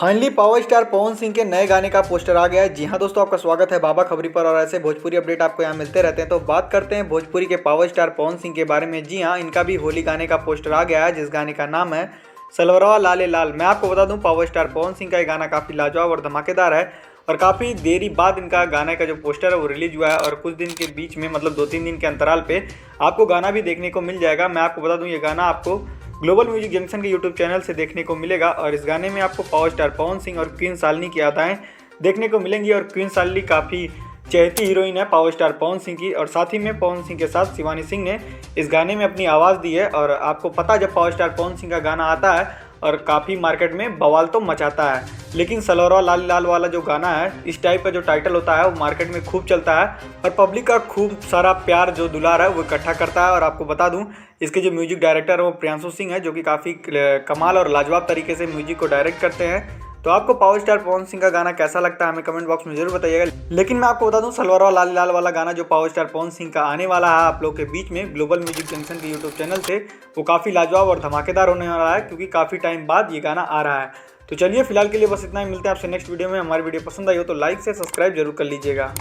Finally power star Pawan Singh के नए गाने का पोस्टर आ गया है। जी हाँ दोस्तों, आपका स्वागत है बाबा खबरी पर और ऐसे भोजपुरी अपडेट आपको यहाँ मिलते रहते हैं। तो बात करते हैं भोजपुरी के पावर स्टार पवन सिंह के बारे में। जी हाँ, इनका भी होली गाने का पोस्टर आ गया है, जिस गाने का नाम है सलवरवा लाले लाल। मैं आपको बता दूं, पावर स्टार पवन सिंह का ये गाना काफ़ी लाजवाब और धमाकेदार है और काफ़ी देरी बाद इनका गाने का जो पोस्टर है वो रिलीज हुआ है और कुछ दिन के बीच में मतलब 2-3 दिन के अंतराल पे आपको गाना भी देखने को मिल जाएगा। मैं आपको बता दूं, ये गाना आपको ग्लोबल म्यूजिक जंक्शन के यूट्यूब चैनल से देखने को मिलेगा और इस गाने में आपको पावर स्टार पवन सिंह और क्वीन शालिनी की अदाएं देखने को मिलेंगी। और क्वीन शालिनी काफ़ी चहेती हीरोइन है पावर स्टार पवन सिंह की और साथ ही में पवन सिंह के साथ शिवानी सिंह ने इस गाने में अपनी आवाज़ दी है। और आपको पता, जब पावर स्टार पवन सिंह का गाना आता है और काफ़ी मार्केट में बवाल तो मचाता है, लेकिन सलवरवा लाल लाल वाला जो गाना है, इस टाइप का जो टाइटल होता है वो मार्केट में खूब चलता है और पब्लिक का खूब सारा प्यार जो दुलार है वो इकट्ठा करता है। और आपको बता दूं, इसके जो म्यूजिक डायरेक्टर है वो प्रियांशु सिंह है, जो कि काफ़ी कमाल और लाजवाब तरीके से म्यूजिक को डायरेक्ट करते हैं। तो आपको पावर स्टार पवन सिंह का गाना कैसा लगता है हमें कमेंट बॉक्स में जरूर बताइएगा। लेकिन मैं आपको बता दूं, सलवरवा लाल लाल वाला गाना जो पावर स्टार पवन सिंह का आने वाला है आप लोग के बीच में ग्लोबल म्यूजिक जंक्शन के यूट्यूब चैनल से, वो काफ़ी लाजवाब और धमाकेदार होने वाला है, क्योंकि काफ़ी टाइम बाद ये गाना आ रहा है। तो चलिए फिलहाल के लिए बस इतना ही, मिलते हैं आपसे नेक्स्ट वीडियो में। हमारी वीडियो पसंद आई हो तो लाइक से सब्सक्राइब जरूर कर लीजिएगा।